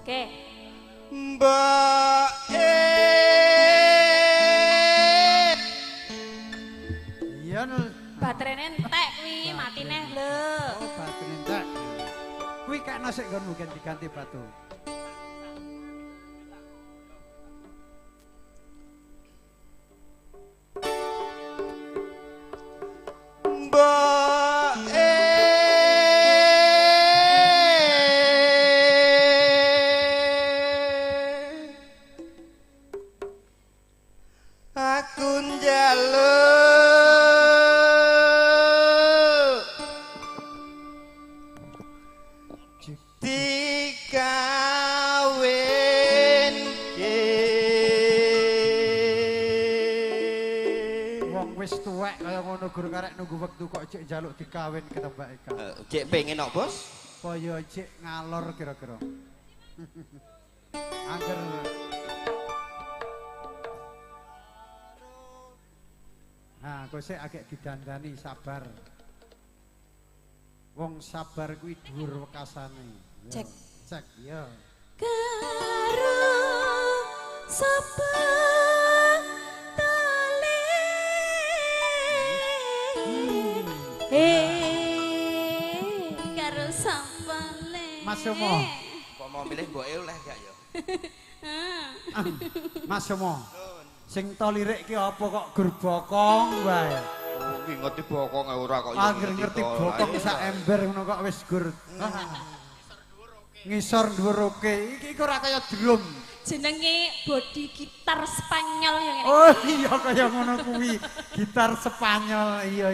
Oke. Mbak Iya nul. Baterainya entek kuwi, matine lho. Oh, batu entek. Kuwi kak nasi nggonmu ganti-ganti batu. Mbak aku njaluk dikawinke Wong wis tuwek kaya ngono gur karek nunggu wektu kok cek njaluk dikawin ketembak Eka. Cek pengen kok, Bos? Kaya cek ngalor kira-kira. Angger Nah, kok sik agek didandani sabar. Wong sabar kuwi dhuwur wekasane. Yo, Cek. Cek, ya. Karo sapa tali karo sapa le Mas Somo. Kok mau milih mboke oleh gak ya? Mas Somo. Sing to lirik ki apa kok gur bokong wae. Oh, ki ngerti bokong ora kok Angger ngerti bokong sak ember ngono kok wis gur. Ngisor dhuwur oke. Iki ora kaya drum. jenenge body gitar Spanyol yang ini. Oh iya kaya ngono kuwi. Gitar Spanyol. Iya.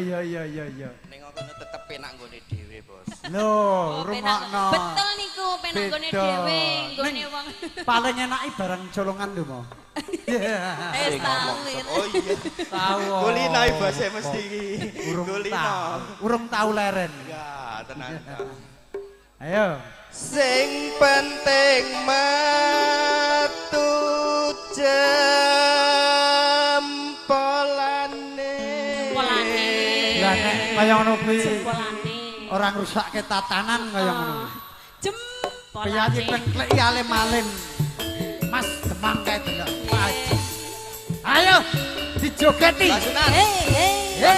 Ning ngono tetep penak nggone dhewe, Bos. Lho, rungokno. Betul niku penak nggone dhewe, nggone wong. Paling enake barang colongan lho, Mo. Wis tau. Oh iya. Tahu. Kulino bose mesti iki. Urung Kulino. tahu. Urung tahu leren. Ya, tenan. Ayo. Sing penting metu jempolane. Lah nek kaya ngono kuwi Jempolane. ora ngrusakke tatanan kaya ngono. Jempolane. Piyayi pengkleki alim-alim. Mas demang kae delok paji. Ayo dijogeti. Lasunan. Hei. Ya.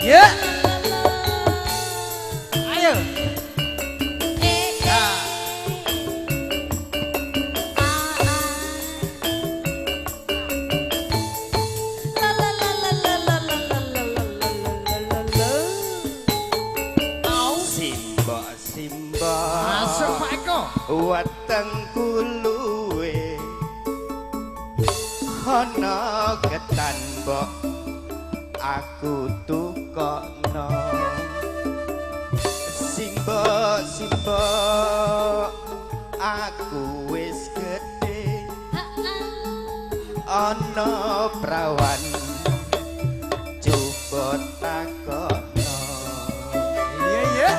Ya. Ayo. Ya. Simba. Masuk Pak Eko. Wateng kuluwe ana ketan mbok aku tukokno Simba aku wis gedhe ana prawan coba takokno Iya.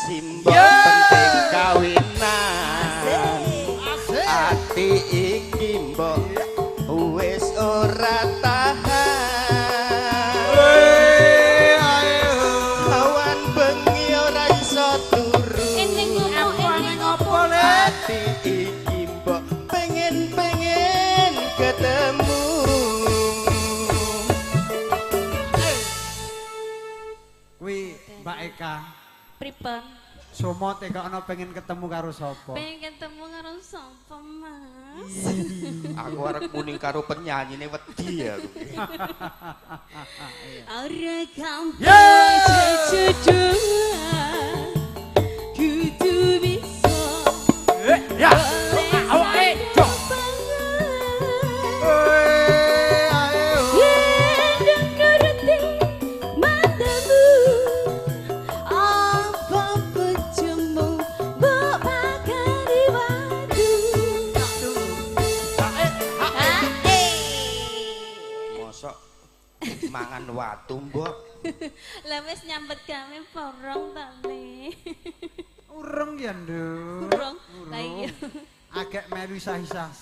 Simba penting kawinan ati iki mbok wis ora tahan awan bengi ora iso turu ati iki mbok pengen ketemu Kuwi Mbak Eka. Pripun? Somo tekokno pengen ketemu karo sapa? Pengen ketemu karo sapa, Mas? aku arep kuning karo penyanyine wedi ya Ora gampang Yeah! jodohan kudu bisa Ya. Awake jo. Yen ngerti matamu mangan watu, Mbok. Lah wis nyambet gawe porong ta, Le. Urung ya, Nduk. Urung. Lah iya. Agek melu isah-isah.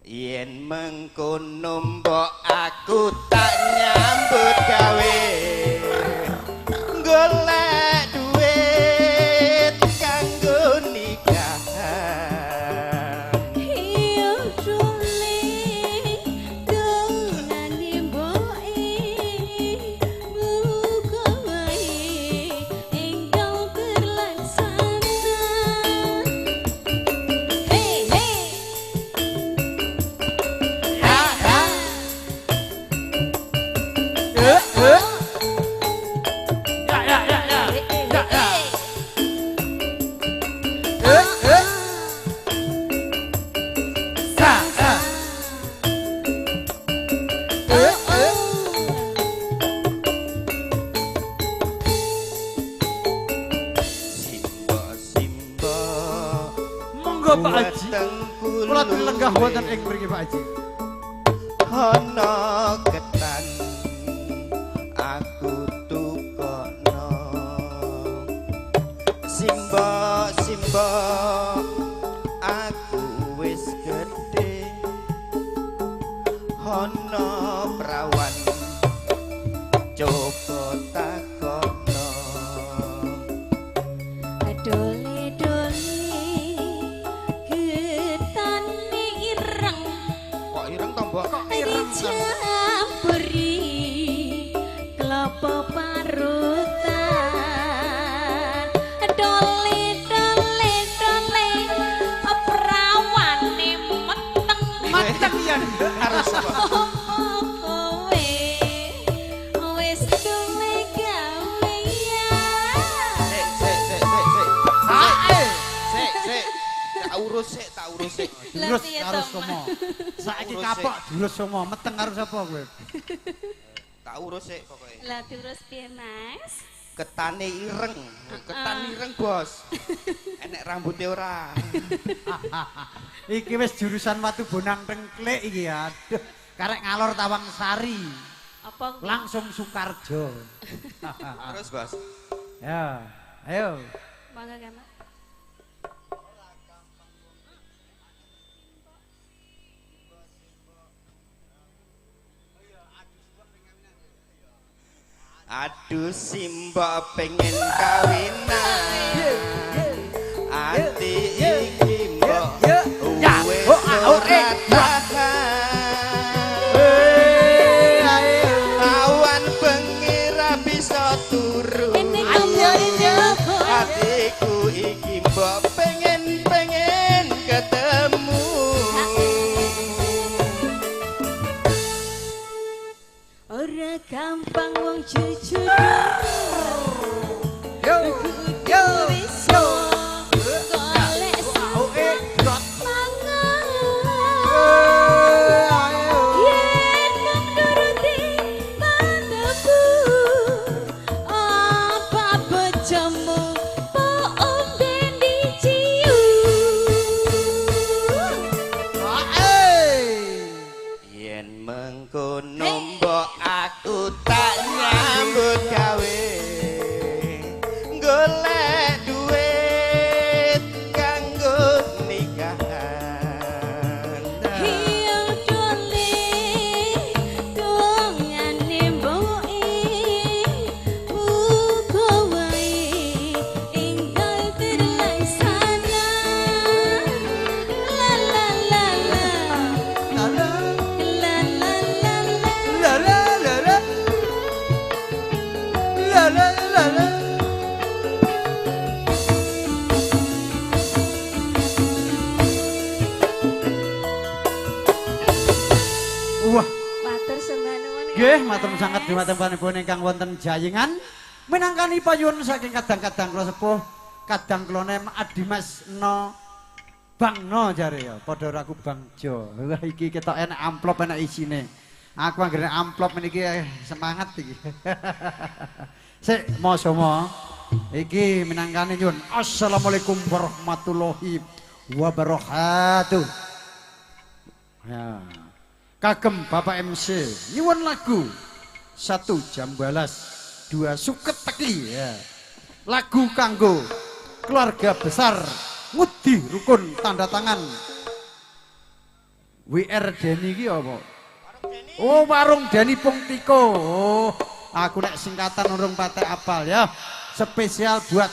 Yen mengkono mbok aku tak nyambut gawe golek duit kanggo nikahan. Iya dole dongane mboke muga wae engkau terlaksana. Hey hey. Simba Monggo Pak Haji. Kula lenggah wonten ing mriki Pak Haji. ana ketan aku tukokno Simba aku wis gedhe ana prawan coba takokno Dole-dole getane ireng kok ireng to mbok kok dicampuri kelapa parutan dole-dole prawane meteng ya, Nduk. harus apa kowe wis duwe gawe ya. Sik. Tak urus sik. Lah Terus piye harus to, Mas? somo. Saiki Urus kapok terus somo, meteng karo sapa kowe? Tak urus sik pokoke. Lah terus piye, Mas? Ketane ireng. Ketan ireng, Bos. Enek rambutnya ora. Iki wis jurusan Watu Bonang Tengklik iki ya. Aduh, karek ngalor Tawang Sari. Apa Langsung Sukarjo. Harus, Bos. Ya, ayo. mangga kan? Aduh Simba pengen kawinan. Ati iki mbok wis ora tahan. Awan bengi ra bisa turu. Hatiku iki mbok pengen ketemu. Ora gampang wong jujur. Yo, yo. Bisa golek mangan. Yen mung nuruti mandaku, apa bojomu po ombe diciu. Yen mengkono mbok aku tak nyambut gawe golek duit kanggo nikahan. Iya dole dongane mboke muga wae enggal terlaksana. La la la la la la la la. Wah, Matur sembah nuwun. nggih matur sanget dhumateng ingkang wonten Jayengan. Minangkani payun saking kadang-kadang kula sepuh, kadang kula nem Adimas no Bangno jare ya, padha ora aku Bangjo. Wah iki ketok enak amplop enak isine. Aku anggere amplop meniki semangat iki. Sik moso-mo. Iki minangkani nyun. Assalamualaikum warahmatullahi wabarakatuh. Ya. kagem Bapak MC nyuwun lagu 1 Jambalas 2 Suket Teki ya. Lagu kanggo keluarga besar Ngudi Rukun tanda tangan WR Deni iki apa? Oh, Warung Deni Pungtiko. Oh, aku nek singkatan urung patek apal ya. Spesial buat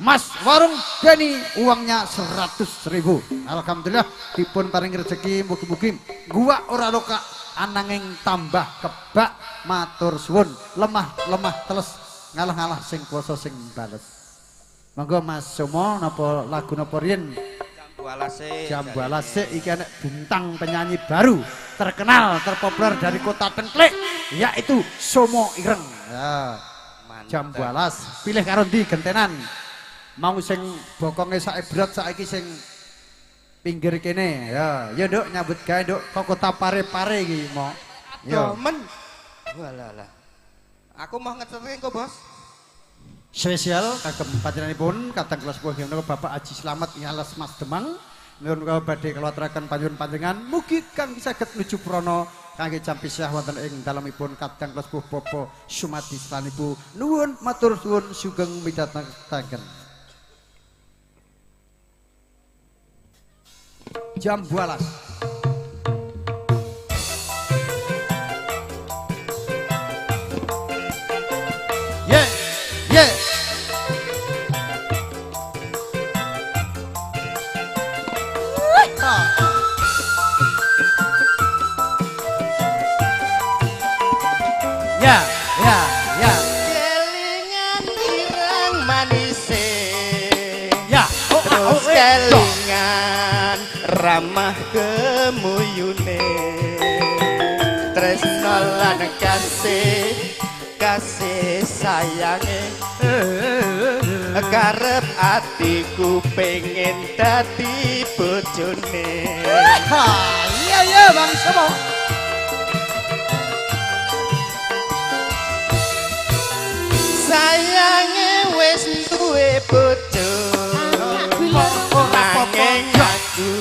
Mas Warung Deni, uangnya 100.000. Alhamdulillah dipun paring rezeki mugi-mugi gua ora loka ananging tambah kebak matur suwun lemah teles ngalah-ngalah sing kuasa sing bales. Monggo Mas Somo napa lagu napa riyen? Jambu Alase iki anak bintang penyanyi baru terkenal terpopuler dari kota Tengklek yaitu Somo Ireng. Ya. Jambu Alas pilih karo ndi gentenan? Mau sing bokonge sak berat saiki sing pinggir kene ya. Ya Nduk nyambut gawe Nduk kok kota Pare-Pare iki mo. Ya men. Walah. Aku mau ngetering kok, Bos. Spesial kagem panjenenganipun kadang kula sepuh menika Bapak Haji Slamet Nyales Mas Demang. Nuwun kula badhe kelotrekan panjenengan panjenengan mugi kang saged nuju prana kangge jam pisah wonten ing dalemipun kadang kula sepuh Bapak Sumadi Stanibu. Nuwun matur suwun sugeng midhangetaken. Jambu Alas. Yeah. Ya. Kelingan ireng manise. Ya. Terus kelingan ramah kemuyune. Tresno lan kasih sayange. Karep atiku pengen dadi bojone. Iya Bang Somo. Sayange wis duwe bojo. Nanging aku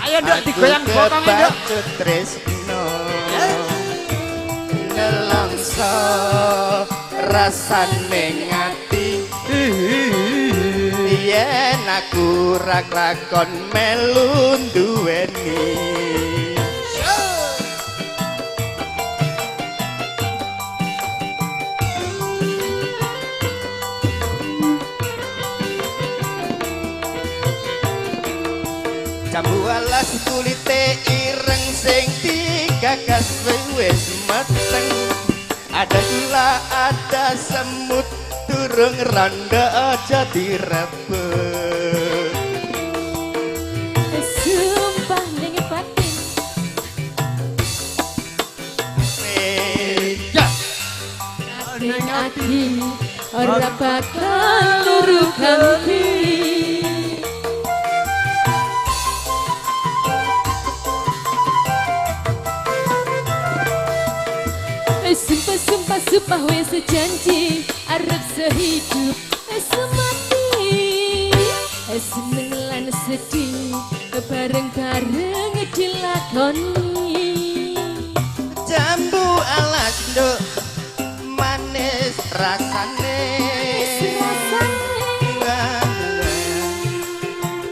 Ayo Nduk digoyang bokonge Nduk. Tresno nelangsa rasane ngati. Yen aku ra klakon melu duweni. Jambu alas kulite ireng sing digagas wis meteng. Ada gula, ada semut, durung randa aja direbut. Sumpah ning batin. Ning ati ora bakal luru ganti. Sumpah wis janji arep sehidup semati. Seneng lan sedih bareng-bareng dilakoni. Jambu alas Nduk manis rasane.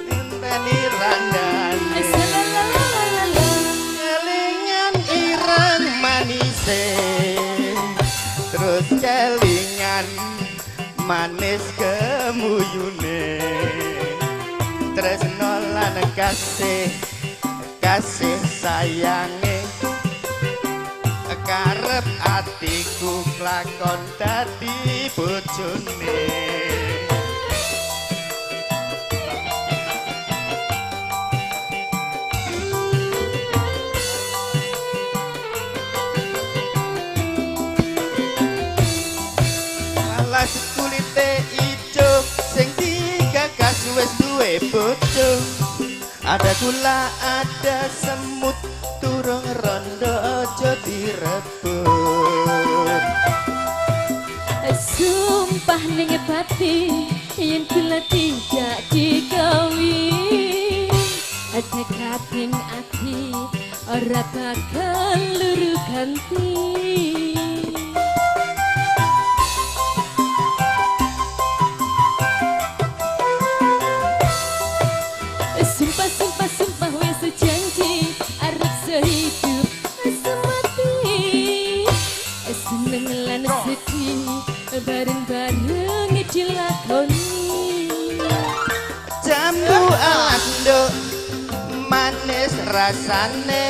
Ngenteni randane. Kelingan ireng manise. Terus kelingan manis kemuyune. Tresno lan kasih sayange. Karep atiku klakon dadi bojone. Alas kulite ijo sing digagas wis duwe bojo. Ada gula, ada semut, durung rondo aja direbut. Sumpah ning batin yen kula tidak digawi. Tekading ati ora bakal luru ganti. Sumpah wes janji arep sehidup semati. Seneng lan sedih bareng-bareng dilakoni. Jambu anduk manis rasane.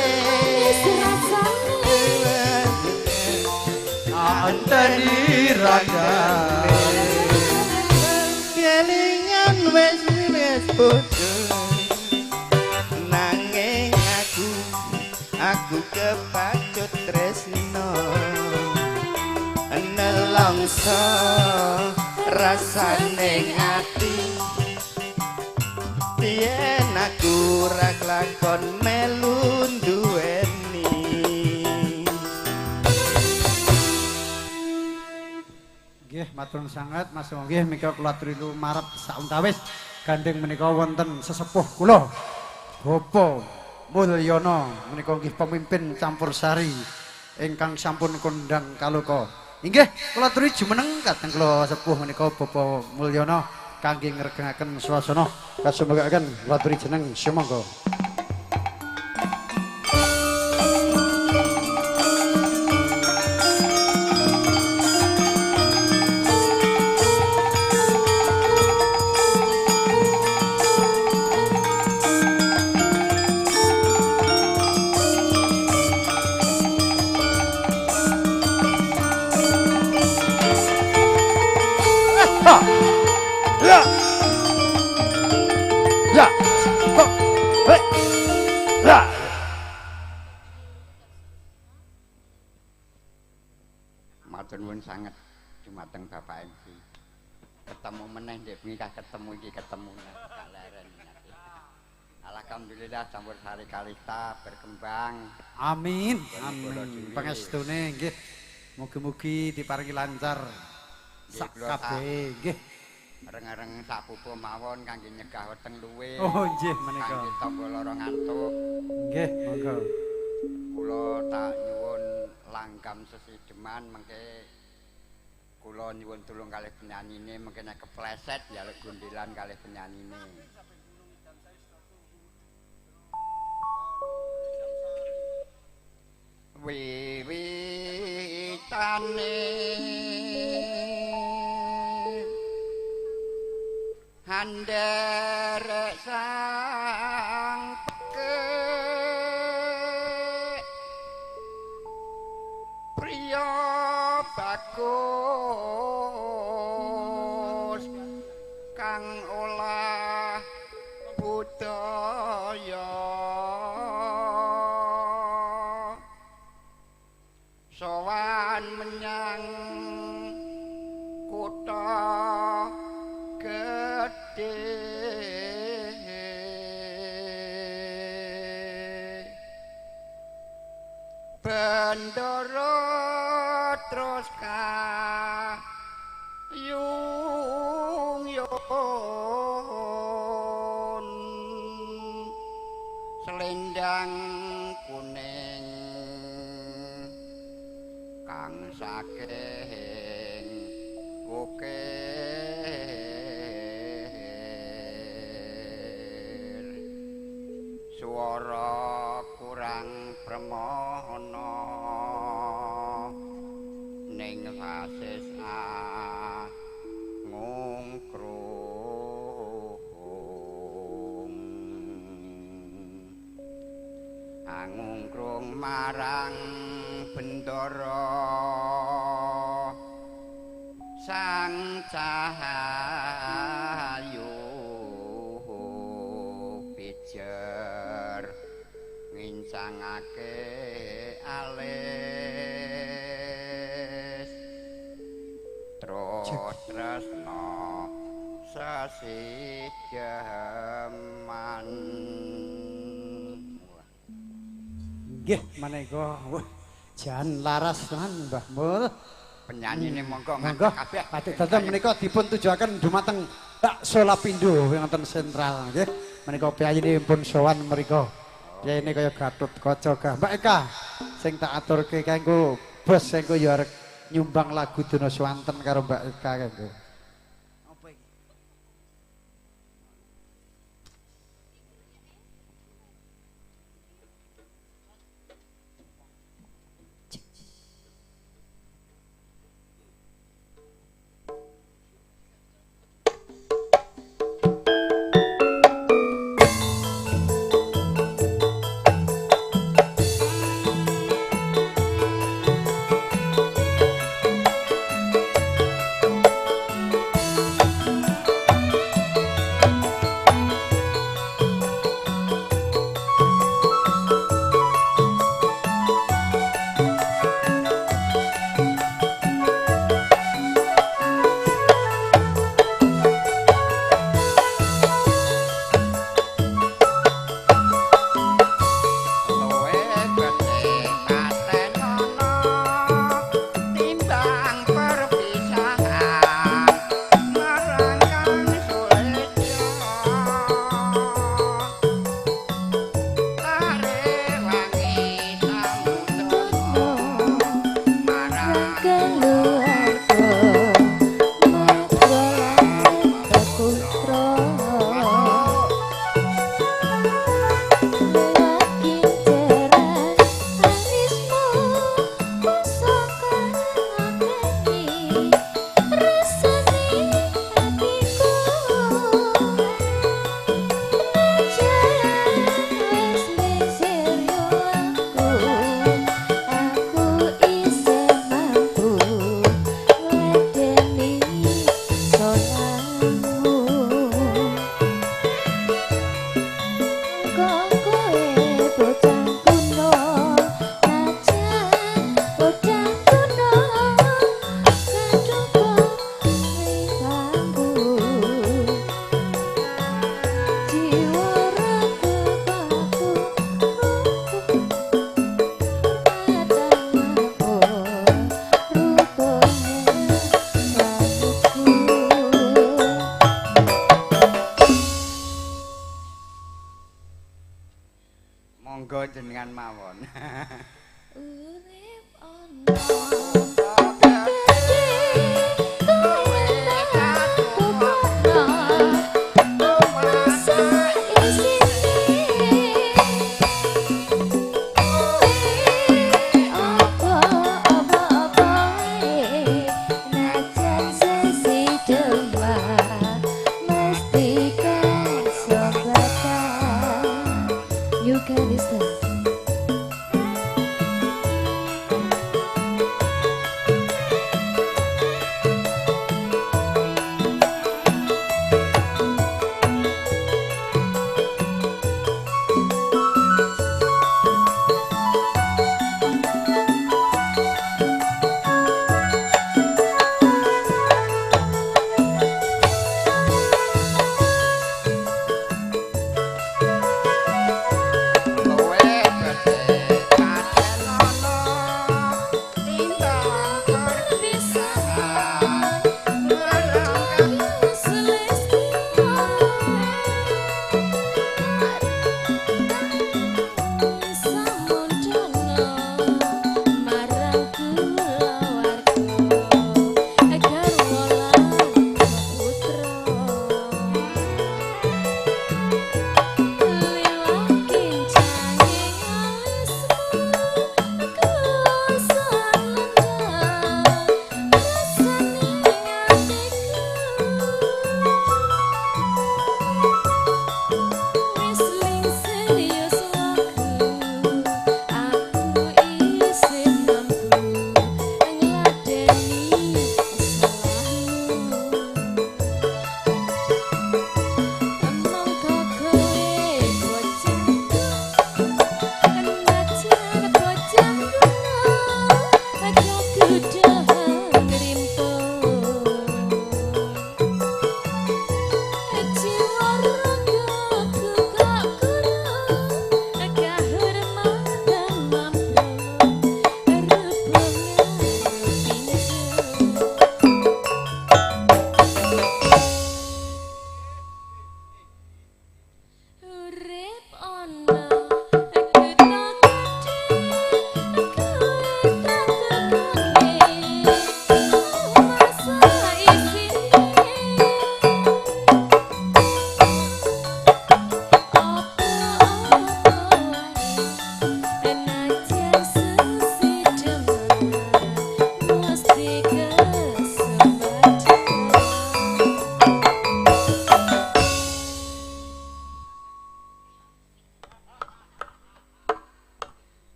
Anteni ragane. Kelingan wis bodho. Aku kepacut tresno nelongso rasane ati yen aku ra lakon melu duweni. Nggih matur sanget Mas nggih menika kula trilu marep sauntawis gandeng menika wonten sesepuh kula Bapak Mulyono menika nggih pemimpin campursari ingkang sampun kondang kaloka. Inggih kula aturi jumeneng kateng kula sepuh menika Bapak Mulyono kangge ngregengaken swasana kasumekaken kula aturi jeneng sumangga. Matur nuwun sanget dumateng Bapak MC. Ketemu meneh ndek nikah ketemu iki ketemu gak leren. Alhamdulillah campur sari kalista berkembang. Amin. Amin. Pangestune nggih. Mugi-mugi diparingi lancar sak kabeh nggih. Reng-reng sak pupuh mawon kangge nyegah weteng luwe. Oh nggih menika. Kangge tangga lara ngantuk. Nggih, monggo. Kula tak nyuwun langgam sesideman mengke kula nyuwun tulung kalih penyanyine mengke nek kepleset ya gondelan kalih penyanyine. Wiwitane handere sang priya bagus kang olah budaya sowan menyang kutha gedhe Bandara terus kayung-yung selendang kuning kang saking ukir swara kurang premono ning fasis angungkrung marang bendara sang cahayu pijer ngincangake alis tresno sasijaman. Nggih menika jan laras tenan Mbah Mul. Penyanyine monggo monggo kabeh. Patik dados menika dipun tujuaken dumateng Bakso Lapindo wonten sentral nggih. Menika piyayinipun sowan mriku. ini kaya Gatut Kaca gah. Mbak Eka sing tak aturke kanggo bos engko ya arep nyumbang lagu Dono Swanten karo Mbak Eka kanggo. Apa iki? Monggo jenengan mawon. Urip ana You can listen.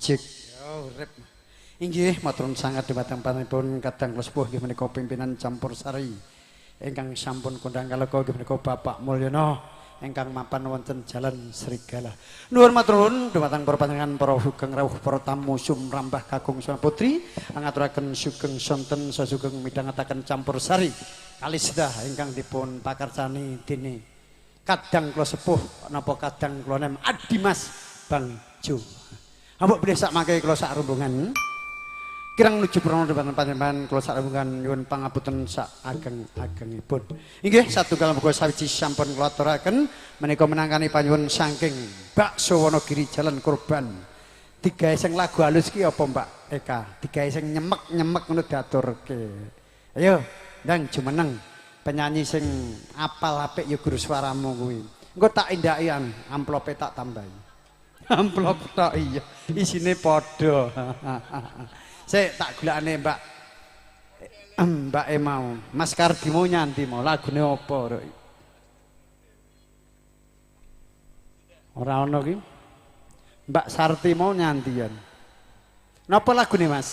Cik. Yo urip. Inggih matur sangat dhumateng panjenenganipun kadang kula sepuh nggih menika pimpinan Campur Sari. Ingkang sampun kondhang kaleka nggih menika Bapak Mulyono ingkang mapan wonten Jalan Serigala. Nuwun matur nuwun dhumateng para panjenengan para sugeng rawuh para tamu sumrambah kakung putri ngaturaken sugeng sonten sasugeng midhangetaken Campur Sari. Kalih sedah ingkang dipun pakarcani dene kadang kula sepuh napa kadang kula nem Adimas Bangjo. Ambok bilih sak mangke kula sak rombongan kirang nuju prana dhumateng panjenengan kula sak rombongan nyuwun pangapunten sak ageng-agengipun. Inggih satunggal muga sawiji sampun kula aturaken menika menangkani panyuwun saking Bakso Wonogiri Jalan Kurban. Digawe sing lagu halus ki apa Mbak Eka? Digawe sing nyemek-nyemek ngono diaturke. Ayo, ndang jumeneng penyanyi sing apal apik ya guru swaramu kuwi. Engko tak indakian, amplope tak tambahi. Amplop tok iya, isine padha. Sik tak golekane Mbak mau. Mas Kardi mau nyanti mau lagune apa rek? Ora ono ki. Mbak Sarti mau nyantian. Napa lagune Mas?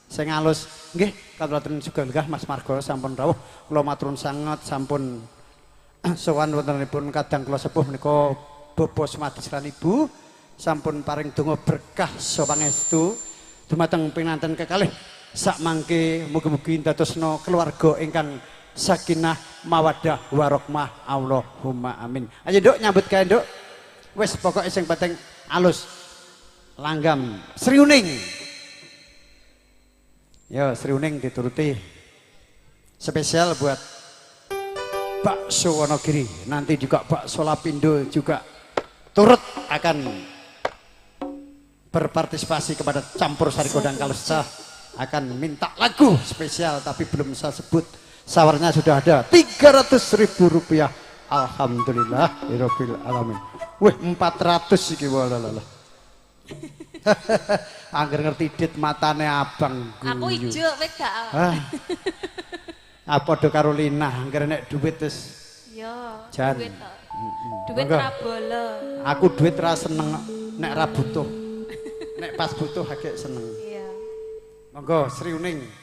Sing alus. Nggih, katuraken sugeng Mas Margo sampun rawuh. Kula matur sanget sampun sowan wontenipun kadang kula sepuh menika Bobo Sumadis lan Ibu sampun paring donga berkah sapangestu dumateng pinanten kekalih sak mangke mugi-mugi dadosna keluarga ingkang sakinah mawaddah warahmah Allahumma amin. Ayo Nduk nyambut gawe Nduk. Wis pokoke sing penting alus langgam Sriuning. Ya Sriuning dituruti. Spesial buat Bakso Wonogiri. Nanti juga Bakso Lapindo juga turut akan berpartisipasi kepada Campur Sari Kondang Kalista, akan minta lagu spesial tapi belum saya sebut. Sawarnya sudah ada 300.000 rupiah. Alhamdulillah Rabbil alamin. Wih 400 iki walalala. Angger ngerti dit matane abang guyu. Aku ijo kowe gak. Apa do karo Lina angger nek duit wis Yo, jan. Duit ra bolo. Aku duit ra seneng nek ra butuh. Nek pas butuh agek seneng. Iya. Monggo Sriuning.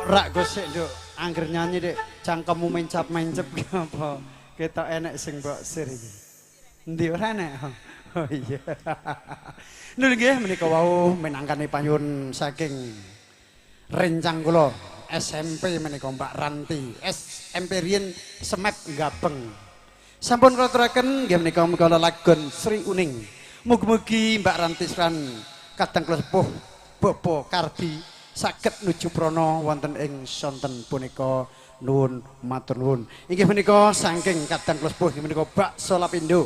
Rak gosek nduk, angger nyanyi Dik, cangkemmu mencap-mencep apa? Ketok enek sing mbok sir iki. Endi ora enek? Oh iya. Lho nggih menika wau minangkane panyuwun saking rencang kula SMP menika Mbak Ranti. SMP riyen Semep Gabeng. Sampun kula aturaken nggih menika muga lagon Sri Uning. Mugi-mugi Mbak Ranti lan kadang kula sepuh Bobo Kardi saged nuju prana wonten ing sonten punika nuwun matur nuwun. Inggih menika saking kadang kula sepuh menika Bakso Lapindo.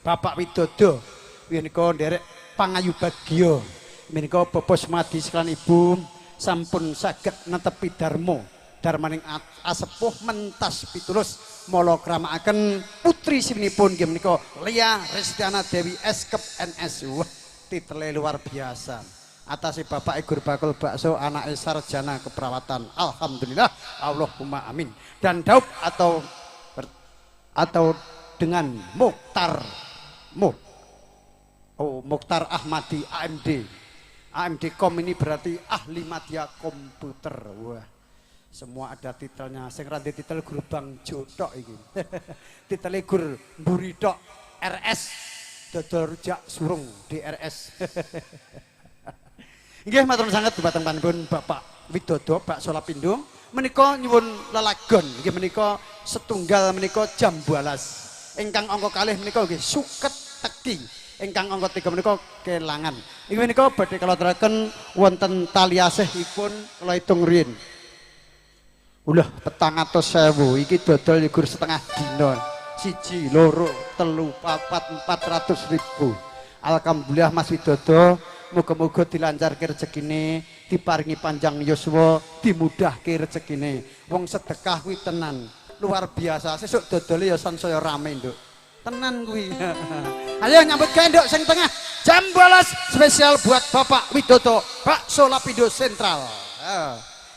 Bapak Widodo menika nderek Pangayu Bagio. Menika Bapak Sumadi sekalian Ibu sampun saged netepi darma darmaning asepuh mentas pitulus mala kramakaken putri sininipun nggih menika Lia Restiana Dewi Eskep NS. Wah, titele luar biasa. Atase Bapak Igur Bakul Bakso anake sarjana keperawatan. Alhamdulillah, Allahumma amin. Dan Daup atau dengan Mukhtar Mukhtar Ahmadi AMD. AMD Com ini berarti ahli media komputer. Wah, semua ada titelnya. Sing rada titel Gerbang Jotok iki. Titele Gur Mburi tok RS Dodol Rujak Surung DRS. Nggih matur sanget dumateng panjenengan Bapak Widodo Bakso Lapindo menika nyuwun lelagon nggih menika setunggal menika jam 12. Ingkang angka kalih menika nggih suket teki. Ingkang angka 3 menika kelangan. Inggih menika badhe kula aturaken wonten tali asihipun kula hitung riyin. Ulah 400.000 iki dodol gur setengah dina. 1 2 3 4 400.000. Alhamdulillah Mas Widodo, muga-muga dilancarke rezekine, diparingi panjang yuswa, dimudahke rezekine. Wong sedekah kuwi tenan luar biasa. Sesuk dodole ya sansaya rame, Nduk. Tenan kuwi. Ayo nyambut gawe Nduk sing tengah. Jam 12 spesial buat Bapak Widodo Bakso Lapindo Sentral.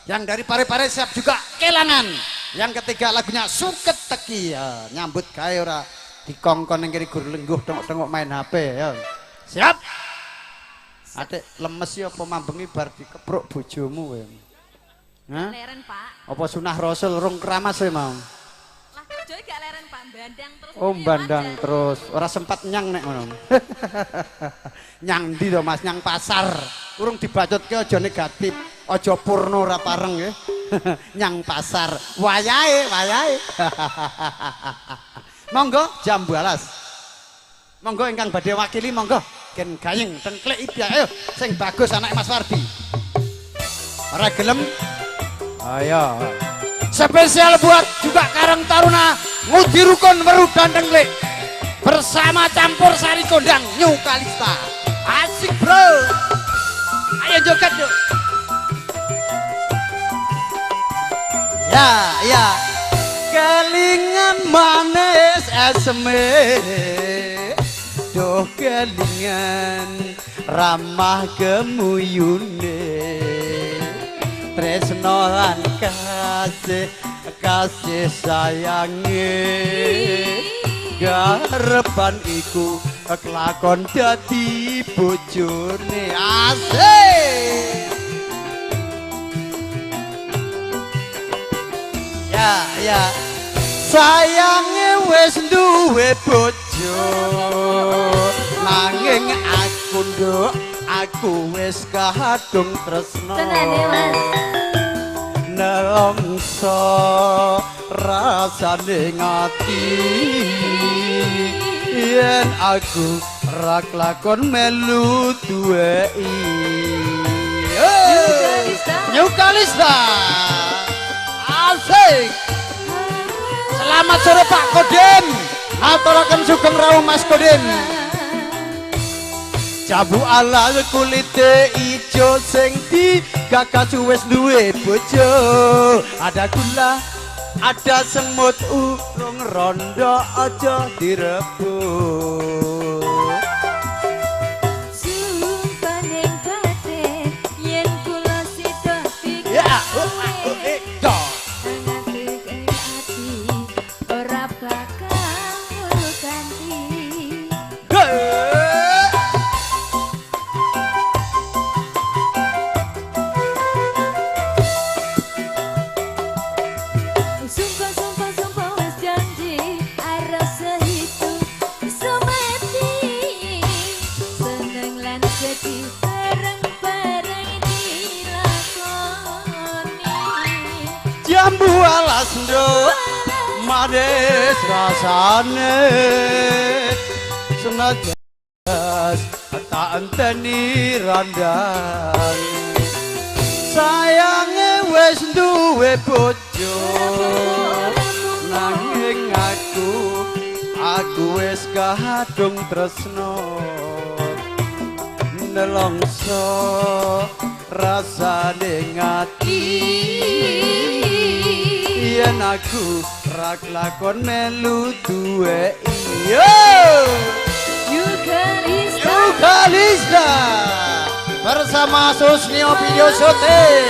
Yang dari Pare-Pare siap juga kelangan. Yang ketiga lagunya Suket Teki. Nyambut gawe ora dikongkon ning kiri gur lengguh tengok-tengok main HP ya. Siap. Adik lemes ya apa mambengi bar dikepruk bojomu kowe. Hah? Leren, Pak. Apa sunah Rasul rung keramas e mau? Joy gak leren Pak, bandang terus. Oh, bandang terus. Ora sempat nyang nek ngono. Nyang ndi to Mas? Nyang pasar. Urung dibacutke aja negatif. Aja purno ora pareng nggih. Nyang pasar. Wayahe. Monggo jam 12. Monggo ingkang badhe wakili monggo. Gen gayeng tengklek iki ayo sing bagus anak Mas Wardi. Ora gelem? Ayo. Spesial buat juga Karang Taruna Ngudi Rukun Weru Dandenglik bersama campur sari kondang New Kalista. Asik bro, ayo joget yuk. Ya kelingan manis esme, doh kelingan ramah gemuyune, tresno lan kasih sayange garepan iku kelakon dadi bojone. Asik ya sayange wis duwe bojo nanging aku nduk aku wis kadung tresno nelongso rasane ngati yen aku ra kelakon melu duweki. New Kalista. Asik. Selamat sore Pak Kodim. Aturaken sugeng rawuh Mas Kodim. Jabu ala kulite ijo sing digagas wis duwe bojo. Ada gula, ada semut urung rondo aja direbut. Sumpah ning batin yen kula sida pikir. Ya, ora bakal ganti. janji bareng-bareng dilakoni. Jambu alas nduk manis rasane senajan tak enteni randane sayange wis duwe bojo nanging aku wis kadung tresno nelongso rasane ngati yen aku ra lakon melu duwe iyo Yukalista bersama Susnio Video Shooting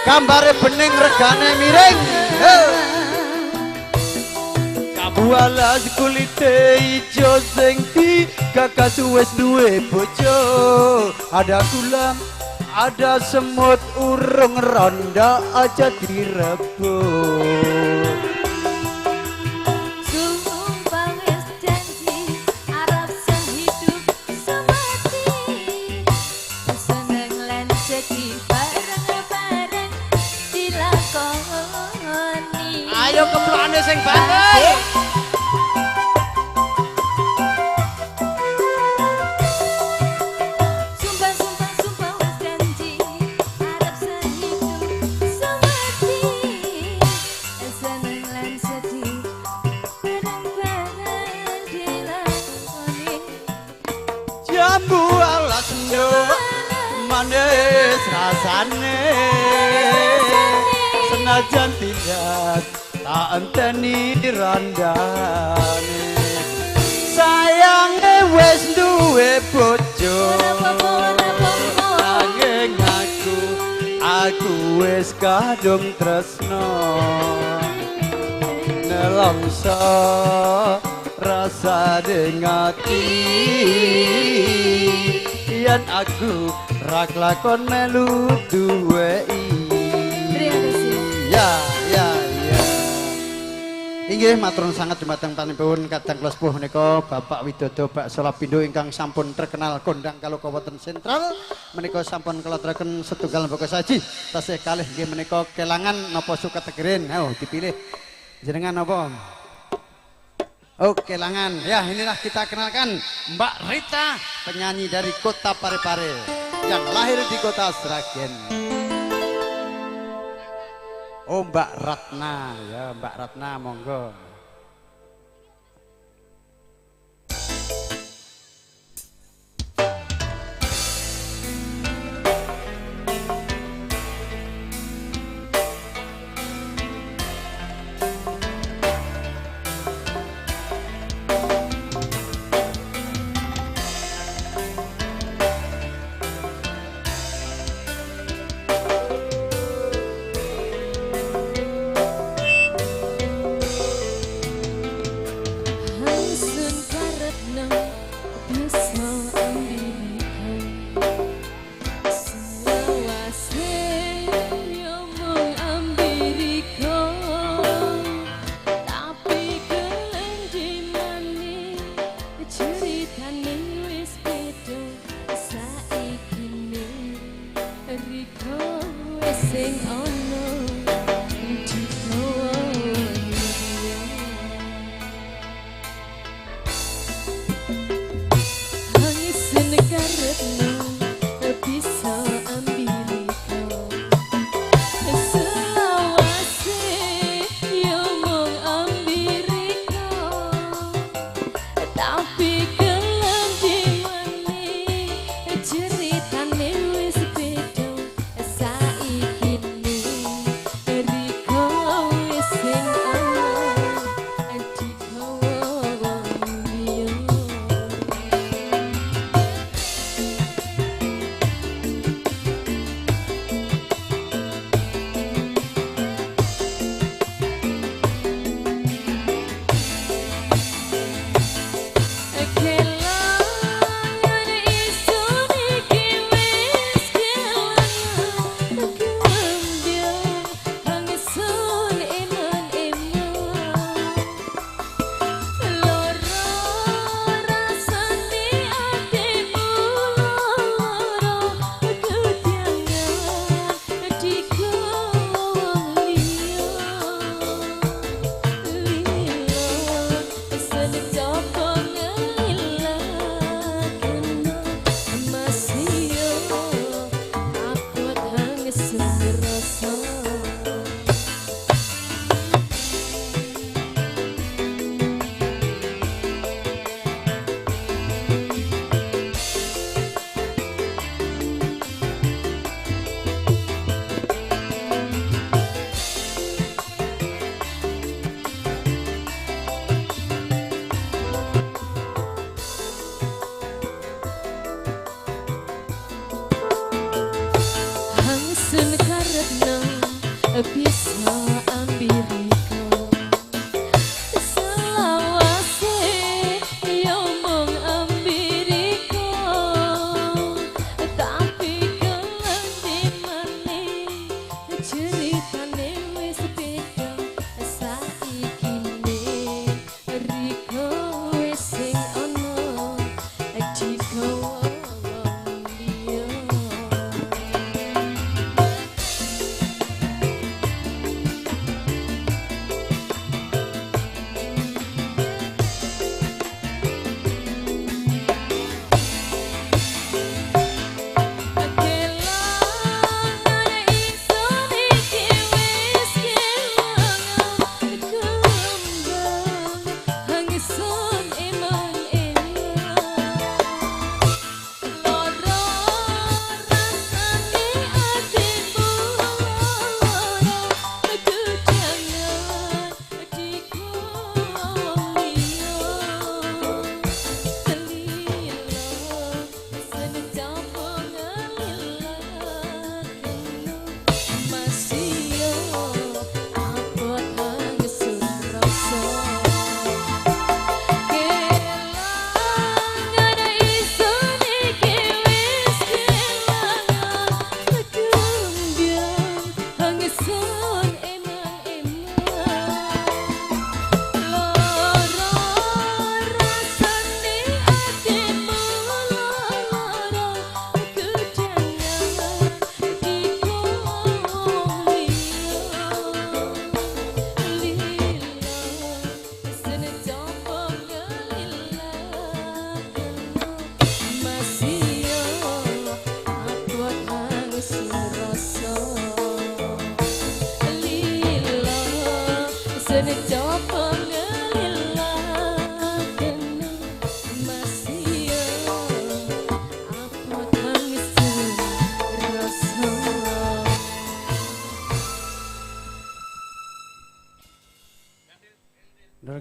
gambare bening regane miring kabu alas kulite ijo sing gagas wis duwe bojo ada kulam ada semut urung ronda aja direbut Sumpah wis janji arep sehidup semati seneng lan sedih bareng-bareng dilakoni. ayo keplokane sing banget jambu alas nduk manis rasane senajan tidak tak enteni randane sayange wis duwe bojo nanging aku wis kadung tresno nelongso rasa dengati yen aku rak lakon melu duwe ya inggih matur sangat dumateng panjenengan kadang kula sepuh menika Bapak Widodo Bakso Lapindo ingkang sampun terkenal kondang kaloka wonten sentral menika sampun kelotreken setunggal mboko saji tasih kalih nggih menika kelangan napa sukategerin dipilih jenengan napa. Oh, kelangan. Ya, inilah kita kenalkan Mbak Rita, penyanyi dari kota Parepare yang lahir di kota Sragen. Oh, Mbak Ratna. Ya, Mbak Ratna, monggo. bisa ambiriko selawase yo mung ambiriko tapi kelandi maning ceritane wis beda saikine riko wis sing ono dikowo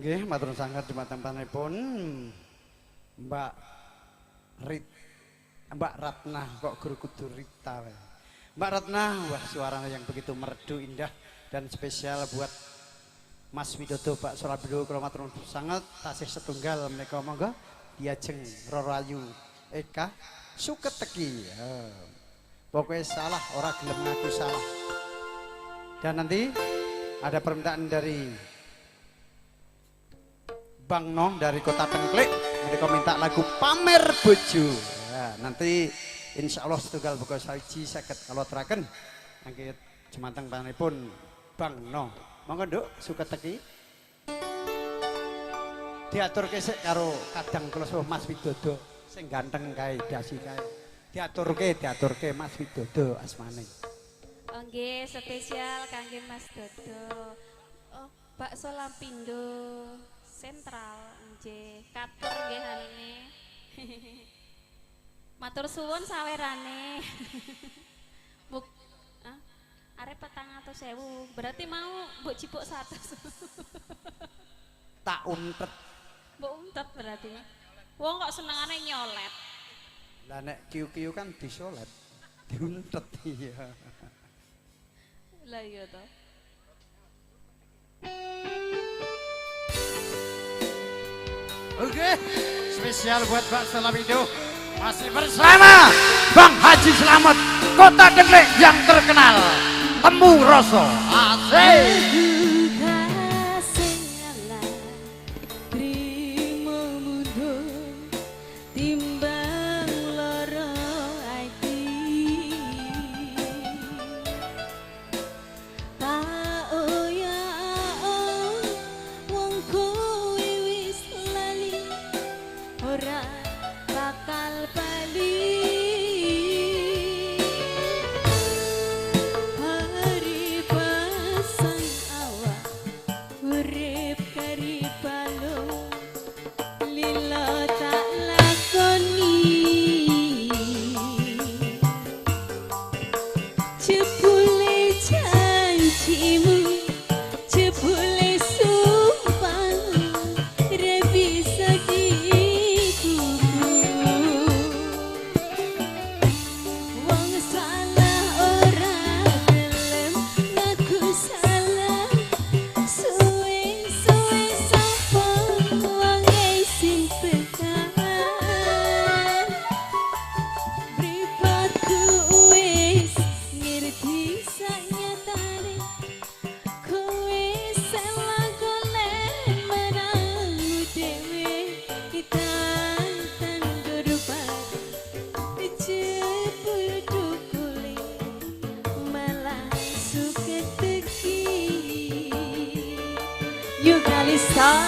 Nggih, matur sangat jumatempanipun Mbak Ratna, kok guru kudu Rita. Mbak Ratna, wah suaranya yang begitu merdu, indah dan spesial buat Mas Widodo, Pak Surabido, kula matur sangat tasih setunggal menika monggo diajeng Rorayu Eka Suketeki. Pokoknya salah, ora gelem ngaku salah. Dan nanti ada permintaan dari Bang Nong dari Kota Tengklik, mereka minta lagu Pamer Bojo. Ya, nanti insya Allah setunggal buka saji seket kalau teraken angkit jemanteng panipun Bang Nong. Monggo Nduk Suketeki. Diatur kesek karo kadang kula suwuh Mas Widodo sing ganteng kae dasi kae. Diaturke Mas Widodo asmane. Oh nggih, spesial kangge Mas Dodo. Oh, bakso Lampindo Sentral nggih, katur nggih hanene. Matur suwun sawerane. Buk arep 400.000, berarti mau mbok cipuk 100. Tak untet. Mbok untet berarti. Wong kok senengane nyolet. Lah nek kiu-kiu kan disolet, diuntet iya. Lah iya to. Oke, spesial buat Pak Selabido. Masih bersama Bang Haji Slamet, Kota Tengklik yang terkenal. Temu Roso. Asik. yuk Kalista.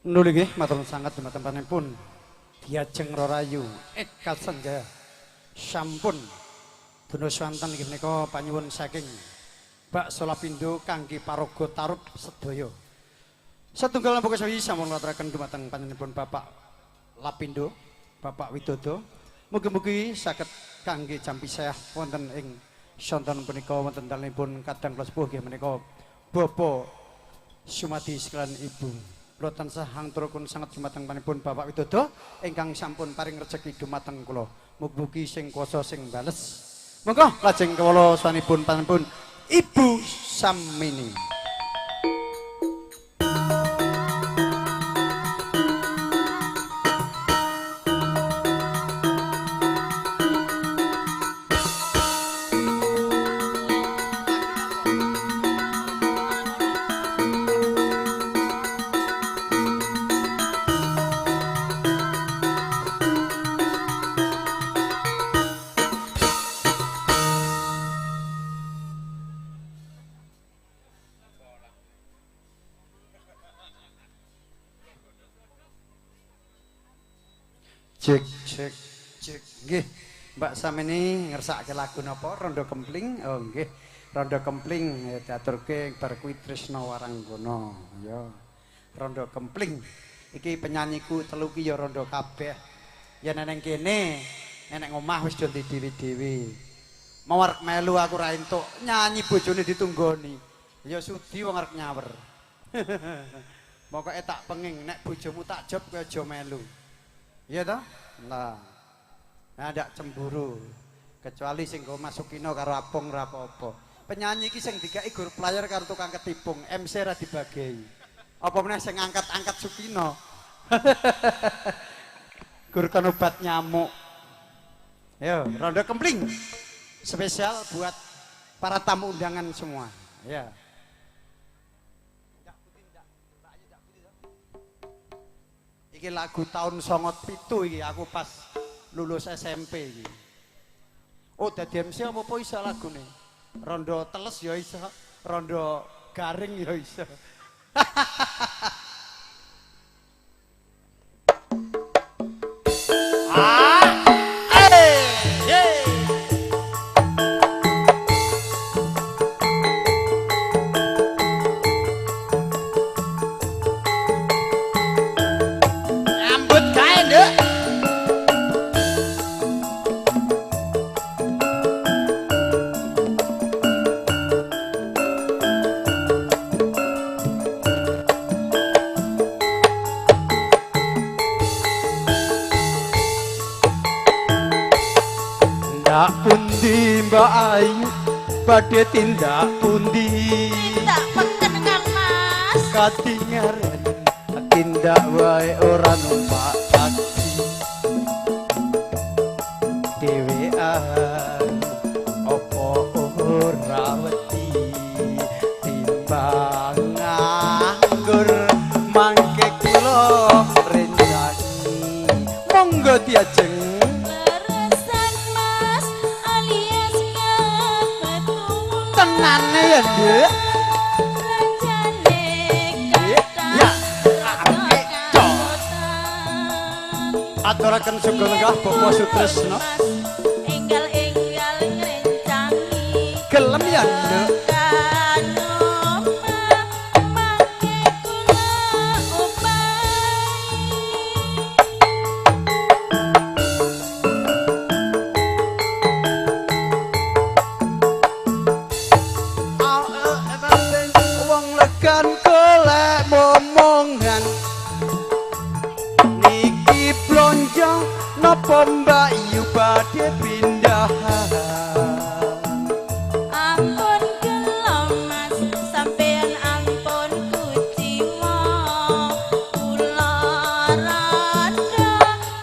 Nuli nggih matur sanget dumateng Diajeng Rorayu Eka Senjaya sampun duna swanten inggih menika panyuwun saking Bakso Lapindo kangge paraga tarub sedaya. Satunggal ampun kesawi sampun ngaturaken dumateng panjenenganipun Bapak Lapindo, Bapak Widodo. Mugi-mugi saged kangge jampi saya wonten ing sonten punika wonten dalemipun kadang kula sepuh nggih menika Bapak Sumadi sekalian Ibu. Kula tansah hanturipun sanget dumateng panjenenganipun Bapak Widodo ingkang sampun paring rejeki dumateng kula. Mugi-mugi sing kuwasa sing bales. Monggo lajeng kawula sanesipun panjenenganipun Ibu Samini. Cek nggih Mbak Samini ngersake lagu napa Rondo Kempling. Oh nggih Rondo Kempling diaturke bar kuwi Trisna Waranggana ya. Rondo Kempling iki penyanyiku telu ki ya rondo kabeh. Ya neneng kene nenek ngomah wis do dhewe-dhewe. Mau arep melu aku ra entuk nyanyi bojone ditunggoni. Ya sudi wong arep nyawer. Pokoke tak penging nek bojomu tak job kowe aja melu. Iya toh? Nah. Nah ndak cemburu. Kecuali sing go masukino karo apung ra apa-apa. Penyanyi iki sing digawe gur player karo tukang ketipung, MC ra dibagi. Apa meneh sing angkat-angkat Sukino. Gur kan obat nyamuk. Yo, Rondo Kempling. Spesial buat para tamu undangan semua. Ya. Iki lagu tahun 97 iki aku pas lulus SMP iki. Oh dadi MC apa iso lagune? Rondo teles ya iso, rondo garing ya iso. tindak pundi Mbak Ayu badhe tindak pundi Tindak peken Kang Mas. katingaran tindak wae ora numpak taksi dhewean opo ora wedi timbang nganggur mangke kula rencani monggo diajeng Leresan Mas alias kebetulan. tenane ya Nduk Lanjane Ya, kata aturaken sugeng lenggah Bapak Sutresno enggal-enggal ngrencangi gelem ya Nduk karo mangke kula upahi. wong legan golek momongan niki blonjo napa Mbak Yu badhe pindahan Ampun gelo Mas, sampeyan ampun kuciwa. Kula rada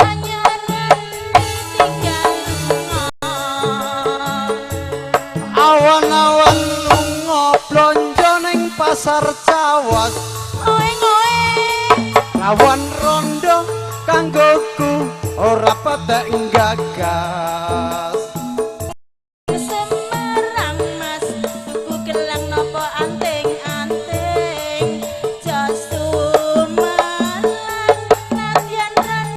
anyaran ditinggal lunga. awan-awan lunga blonjo ning pasar Cawas Oeng-oeng, lawan rondo kanggoku ora patek gagal